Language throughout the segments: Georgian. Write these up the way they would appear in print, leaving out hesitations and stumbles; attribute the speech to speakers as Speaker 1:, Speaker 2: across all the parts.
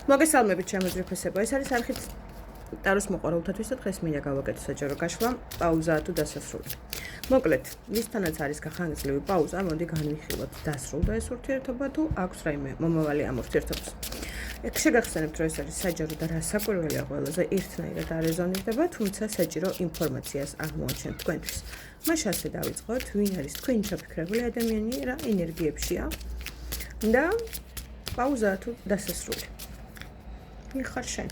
Speaker 1: მოგესალმებით ჩემოძრიფესებო. ეს არის არხით ტაროს მოყვარულთათვის და დღეს მინდა გავაკეთო საჯარო გაშლა, პაუზა თუ დასასრული. მოკლედ, ვისთანაც არის გახანგრძლივი პაუზა, მოდი განვიხილოთ, დასრულდა ეს ურთიერთობა თუ აქვს რაიმე მომავალი ამ ურთიერთობას. შეგახსენებთ, რომ ეს არის საჯარო და რასაკვირველია ყველაზე ერთნაირად არეზონირდება, თუმცა საჭირო ინფორმაციას აღმოაჩენთ თქვენთვის. მაშ ასე დავიწყოთ, ვინ არის თქვენი ჩაფიქრებული ადამიანი, რა ენერგიებშია და პაუზა თუ დასასრული. ვინ ხარ შენ?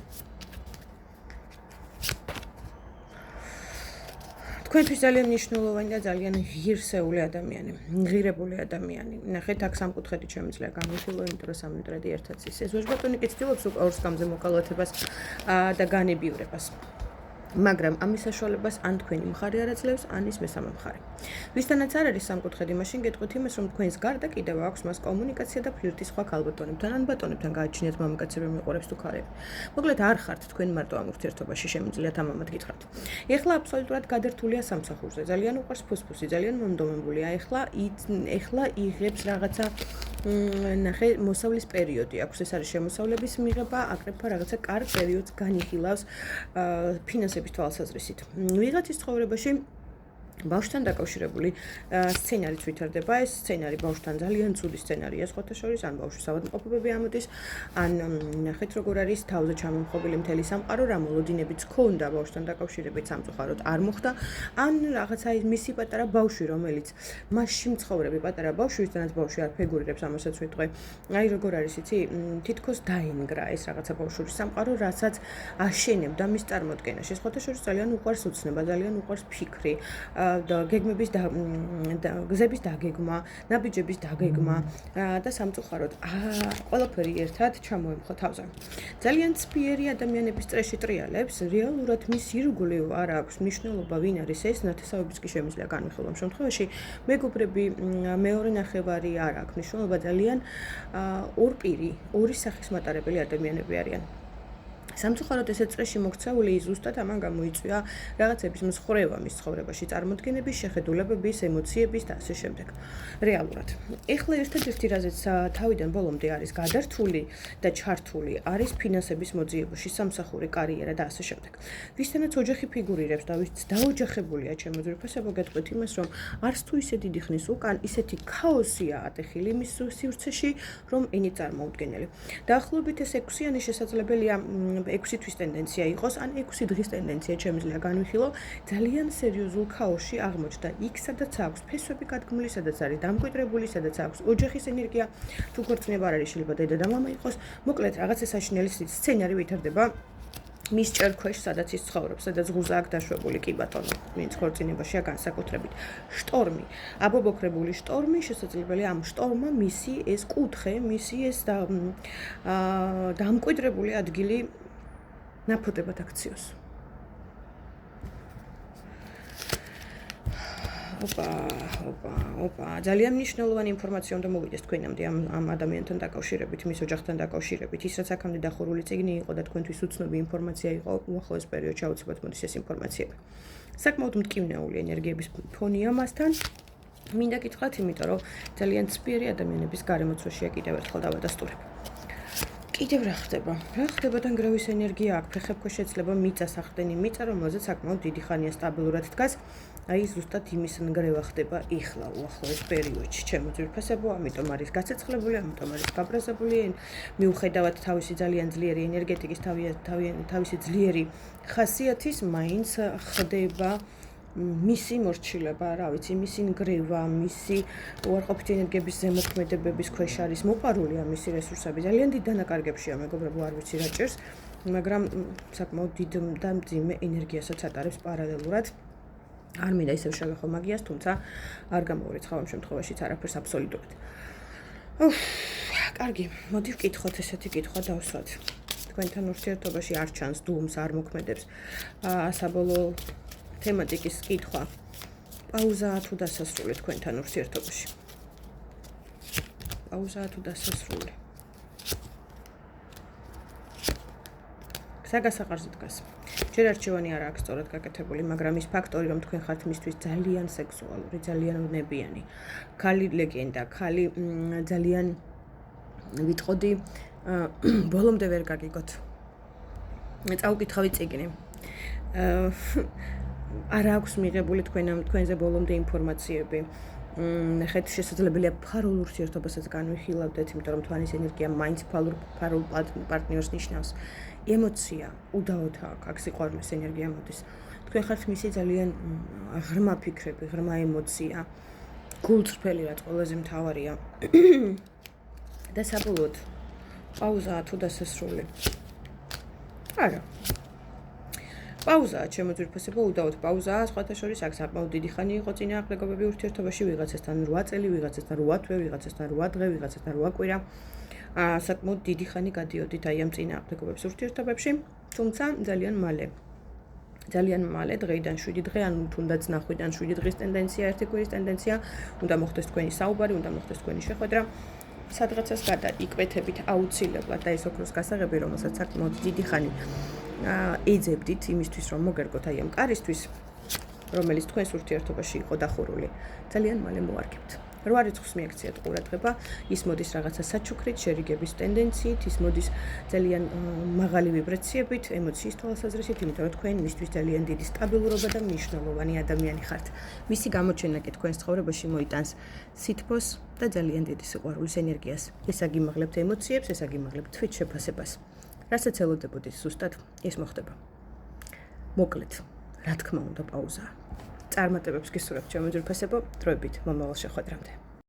Speaker 1: თქვენთვის ძალიან მნიშვნელოვანი და ძალიან ღირსეული ადამიანი, ღირებული ადამიანი. ნახეთ, აქ სამკუთხედი შემიძლია გამიხილო, იმიტომ რომ სამეტრედი ერთად ის. ეს ვაჟბატონი კი ცდილობს უკვე ორს გამზე მოკალათებას და განებივრებას. მაგრამ ამის საშუალებას ან თქვენი მხარე არ აძლევს, ან ის მესამე მხარე. ვისთანაც არ არის სამკუთხედი, მაშინ გეტყვით იმას, რომ თქვენს გარდა კიდევ აქვს მას კომუნიკაცია და ფლირტი სხვა ქალბატონებთან ან ბატონებთან გააჩინეთ მამაკაცები მიყვარებს თუ ქალები. მოკლედ არ ხართ თქვენ მარტო ამ ურთიერთობაში, შემიძლიათ ამამად გითხრათ. ეხლა აბსოლუტურად გადართულია სამსახურზე, ძალიან უყვარს ფუსფუსი, ძალიან მომდომებულია. ეხლა იღებს რაღაცა ნახე მოსავლის პერიოდი აქვს, ეს არის შემოსავლების მიღება, აკრეფა რაღაცა კარგ პერიოდს განიხილავს ფინანსების თვალსაზრისით. ვიღაცის ცხოვრებაში ბავშვთან დაკავშირებული სცენარიც ვითარდება. ეს სცენარი ბავშვთან ძალიან ცუდი სცენარია სხვათა შორის, ან ბავშვის ავადმყოფობები ამოდის, ან ნახეთ როგორ არის თავზე ჩამომხობილი მთელი სამყარო, რა მოლოდინებიც ქონდა ბავშვთან დაკავშირებით სამწუხაროდ არ მოხდა, ან რაღაცა მისი პატარა ბავშვი, რომელიც მასში მცხოვრები პატარა ბავშვი, ვისთანაც ბავშვი არ ფეგურირებს, ამასაც ვიტყვი. აი როგორ არის იცი, თითქოს დაინგრა ეს რაღაცა ბავშვის სამყარო, რასაც აშენებდა მის წარმოდგენაში. სხვათა შორის ძალიან უყვარს უცნება, ძალიან უყვარს ფიქრი. და გეგმების და გზების დაგეგმა, ნაბიჯების დაგეგმა და სამწუხაროდ ყველაფერი ერთად ჩამოემხო თავზე. ძალიან ცფიერი ადამიანების წრეში ტრიალებს, რეალურად მის ირგვლივ არ აქვს მნიშვნელობა ვინ არის ეს, ნათესავების კი შემიძლია განვიხილო ამ შემთხვევაში. მეგობრები, მეორე ნახევარი არ აქვს მნიშვნელობა, ძალიან ორპირი, ორი სახის მატარებელი ადამიანები არიან. სამწუხაროდ ესეთ წრეში მოქცეული ზუსტად ამან გამოიწვია რაღაცების მსხრევა მის ცხოვრებაში, წარმოდგენების, შეხედულებების, ემოციების და ასე შემდეგ. რეალურად. ეხლა ერთადერთი რაზეც თავიდან ბოლომდე არის გადართული და ჩართული, არის ფინანსების მოძიებაში, სამსახური, კარიერა და ასე შემდეგ. ვისთანაც ოჯახი ფიგურირებს და ვიც დაოჯახებულია ჩემოძრიფესებო, გეტყვით იმას, რომ არც თუ ისე დიდი ხნის უკან ისეთი ქაოსია ატეხილი მის სივრცეში, რომ ენით წარმოუდგენელი. დაახლოებით ეს 6-იანი შესაძლებელია 6 თვის ტენდენცია იყოს, ან 6 დღის ტენდენცია შემიძლია განვიხილო, ძალიან სერიოზულ ქაოსში აღმოჩნდა იქ, სადაც აქვს ფესვები გადგმული, სადაც არის დამკვიდრებული, სადაც აქვს ოჯახის ენერგია, თუ ქორწინება არ არის, შეიძლება დედა და მამა იყოს. მოკლედ, რაღაცა საშინელი სცენარი ვითარდება მის ჭერქვეშ, სადაც ის ცხოვრობს, სადაც ღუზა აქვს დაშვებული, კი ბატონო, ვინც ქორწინებაშია განსაკუთრებით. შტორმი, აბობოქრებული შტორმი, შესაძლებელია ამ შტორმმა მისი ეს კუთხე, მისი ეს დამკვიდრებული ადგილი ნაფოტებად აქციოს. ოპა, ძალიან მნიშვნელოვანი ინფორმაცია უნდა მოვიდეს თქვენამდე ამ ადამიანთან დაკავშირებით, მის ოჯახთან დაკავშირებით. ის რაც აქამდე დახურული წიგნი იყო და თქვენთვის უცნობი ინფორმაცია იყო, უახლოეს პერიოდში აუცილებლად მოდის ეს ინფორმაციები. საკმაოდ მტკივნეული ენერგიების ფონია მასთან. მინდა გითხრათ, იმიტომ რომ ძალიან ცფიერი ადამიანების გარემოცვაშია კიდევ ერთხელ დავადასტურებ. კიდევ რა ხდება? რა ხდება დანგრევის ენერგია აქვს, ფეხებქვე შეძლება მიწა სახდენი მიწა, რომელზეც საკმაოდ დიდი ხანია სტაბილურად დგას. აი ზუსტად იმის ნგრევა ხდება ეხლა უახლოეს პერიოდში. ჩემოძვირფესებო, ამიტომ არის გაცეცხლებული, ამიტომ არის გაბრაზებული, მიუხედავად თავისი ძალიან ძლიერი ენერგეტიკის, თავისი ძლიერი ხასიათის, მაინც ხდება მისი მორჩილება, რა ვიცი, მისი ნგრევა, მისი უარყოფითი ენერგიების ზემოქმედებების ქვეშ არის მოპარულია მისი რესურსები. ძალიან დიდ დანაკარგებშია, მეგობრებო, არ ვიცი რა ჭირს, მაგრამ საკმაოდ დიდ და მძიმე ენერგიასაც ატარებს პარალელურად. არ მინდა ისევ შევეხო მაგიას, თუმცა არ გამოვრიცხავ ამ შემთხვევაშიც არაფერს აბსოლუტურად. კარგი, მოდი ვკითხოთ ესეთი კითხვა დავსვათ. თქვენთან ურთიერთობაში არ ჩანს დუმს, არ მოქმედებს საბოლოო თემატიკის კითხვა. პაუზა თუ დასასრული თქვენთან ურთიერთობაში. პაუზა თუ დასასრული. საგასაყარზე დგას. ჯერ არჩევანი არ აქვს სწორად გაკეთებული, მაგრამ ის ფაქტორი, რომ თქვენ ხართ მისთვის ძალიან სექსუალური, ძალიან ვნებიანი, ქალი ლეგენდა, ქალი ძალიან ვიტყოდი ბოლომდე ვერ გაგიგოთ. წავკითხავი წიგნი. არ აქვს მიღებული თქვენზე ბოლომდე ინფორმაციები. ნახეთ, შესაძლებელია ფარულ ურთიერთობასაც განვიხილავდეთ, იმიტომ რომ თვალის ენერგია მაინც ფარულ პარტნიორს ნიშნავს. ემოცია უდაოდ აქ სიყვარულის ენერგია მოდის. თქვენ ხართ მისი ძალიან ღრმა ფიქრები, ღრმა ემოცია, გულწრფელი რაც ყველაზე მთავარია. და საბოლოოდ პაუზაა თუ დასასრული. არა. პაუზაა, ჩემო ძვირფასებო, უდაოდ პაუზაა, სხვათა შორის აქ საკმაოდ დიდი ხანი იყო წინააღმდეგობები ურთიერთობაში, ვიღაცასთან 8 წელი, ვიღაცასთან 8 თვე, ვიღაცასთან 8 დღე, ვიღაცასთან 8 კვირა. საკმაოდ დიდი ხანი გადიოდით აი ამ წინააღმდეგობების ურთიერთობებში, თუმცა ძალიან მალე დღეიდან 7 დღე, ანუ თუნდაც ნახვიდან 7 დღის ტენდენცია, 1 კვირის ტენდენცია, უნდა მოხდეს თქვენი საუბარი, უნდა მოხდეს თქვენი შეხვედრა. სადღაცას გადაიკვეთებით აუცილებლად და ეს ოქროს გასაღები, რომელსაც საკმაოდ დიდი ხანი ეძებდით იმისთვის, რომ მოგერგოთ აი ამ კარისთვის, რომელიც თქვენს ურთიერთობაში იყო დახურული, ძალიან მალე მოარგებთ. 8 რიცხვს მიაქციათ ყურადღება, ის მოდის რაღაცა საჩუქრით, შერიგების ტენდენციით, ის მოდის ძალიან მაღალი ვიბრაციებით, ემოციის თვალსაზრისით, იმიტომ რომ თქვენ მისთვის ძალიან დიდი სტაბილურობა და მნიშვნელოვანი ადამიანი ხართ. მისი გამოჩენა კი თქვენს ცხოვრებაში მოიტანს სითბოს და ძალიან დიდი სიყვარულის ენერგიას. ეს აგიმაღლებთ ემოციებს, ეს აგიმაღლებთ თვით შეფასებას. რასაც ელოდებოდით ზუსტად, ის მოხდება. მოკლედ, რა თქმა უნდა, პაუზაა. წარმატებებს გისურვებთ, ჩემო ძვირფასებო, დროებით მომავალ შეხვედრამდე.